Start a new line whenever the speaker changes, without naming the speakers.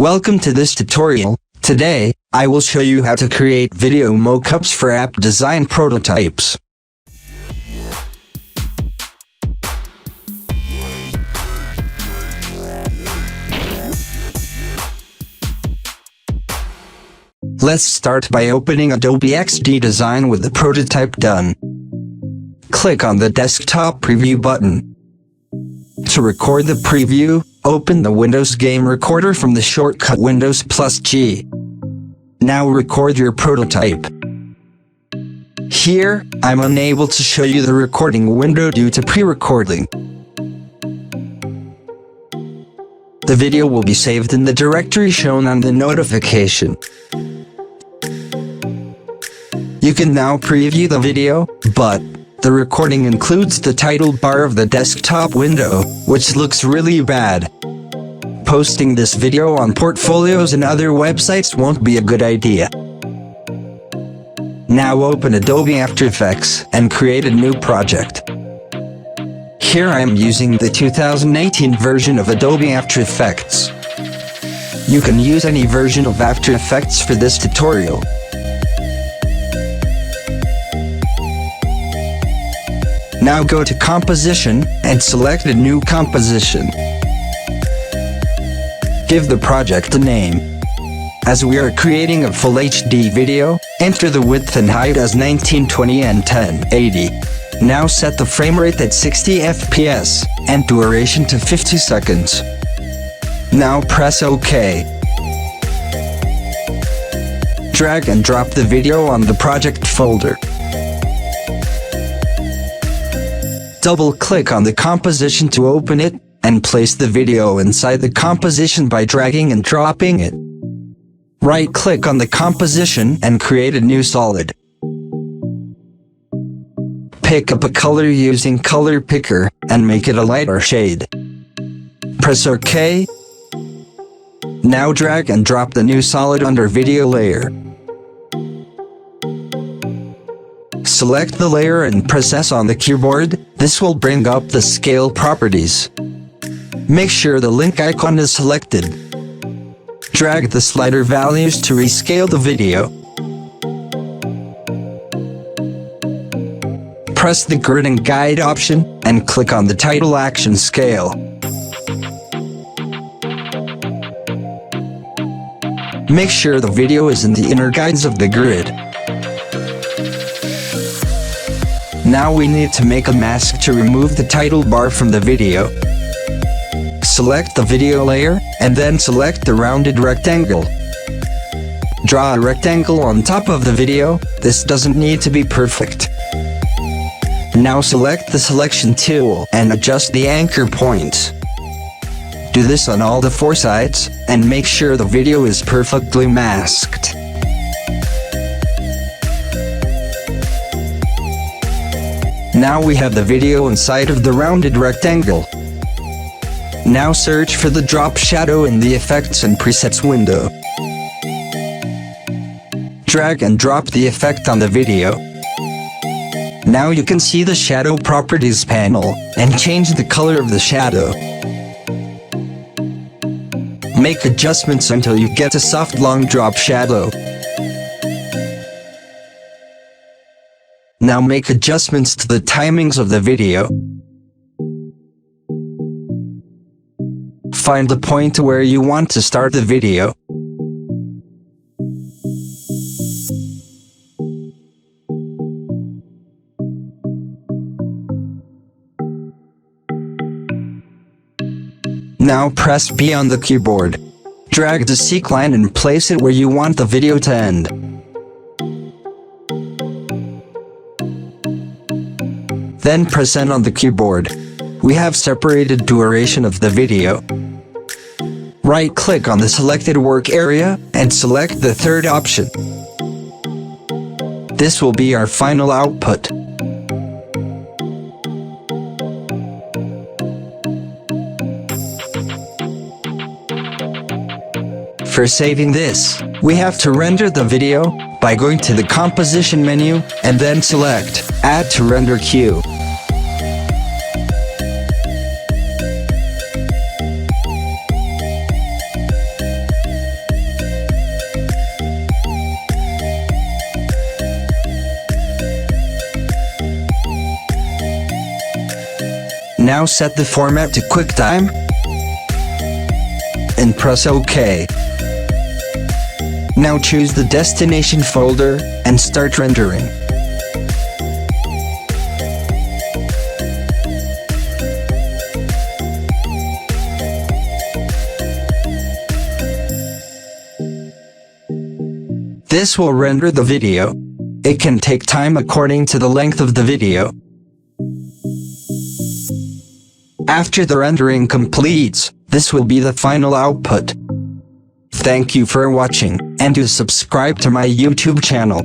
Welcome to this tutorial. Today, I will show you how to create video mockups for app design prototypes. Let's start by opening Adobe XD Design with the prototype done. Click on the desktop preview button. To record the preview, open the Windows Game Recorder from the shortcut Windows + G. Now record your prototype. Here, I'm unable to show you the recording window due to pre-recording. The video will be saved in the directory shown on the notification. You can now preview the video, but the recording includes the title bar of the desktop window, which looks really bad. Posting this video on portfolios and other websites won't be a good idea. Now open Adobe After Effects and create a new project. Here I am using the 2018 version of Adobe After Effects. You can use any version of After Effects for this tutorial. Now go to Composition and select a new composition. Give the project a name. As we are creating a full HD video, enter the width and height as 1920 and 1080. Now set the frame rate at 60 FPS and duration to 50 seconds. Now press OK. Drag and drop the video on the project folder. Double-click on the composition to open it, and place the video inside the composition by dragging and dropping it. Right-click on the composition and create a new solid. Pick up a color using Color Picker, and make it a lighter shade. Press OK. Now drag and drop the new solid under video layer. Select the layer and press S on the keyboard. This will bring up the scale properties. Make sure the link icon is selected. Drag the slider values to rescale the video. Press the grid and guide option, and click on the title action scale. Make sure the video is in the inner guides of the grid. Now we need to make a mask to remove the title bar from the video. Select the video layer, and then select the rounded rectangle. Draw a rectangle on top of the video. This doesn't need to be perfect. Now select the selection tool and adjust the anchor points. Do this on all the 4 sides, and make sure the video is perfectly masked. Now we have the video inside of the rounded rectangle. Now search for the drop shadow in the Effects and Presets window. Drag and drop the effect on the video. Now you can see the Shadow Properties panel, and change the color of the shadow. Make adjustments until you get a soft long drop shadow. Now make adjustments to the timings of the video. Find the point where you want to start the video. Now press B on the keyboard. Drag the seek line and place it where you want the video to end. Then press N on the keyboard. We have separated duration of the video. Right-click on the selected work area, and select the third option. This will be our final output. For saving this, we have to render the video by going to the Composition menu, and then select Add to Render Queue. Now set the format to QuickTime and press OK. Now choose the destination folder and start rendering. This will render the video. It can take time according to the length of the video. After the rendering completes, this will be the final output. Thank you for watching, and do subscribe to my YouTube channel.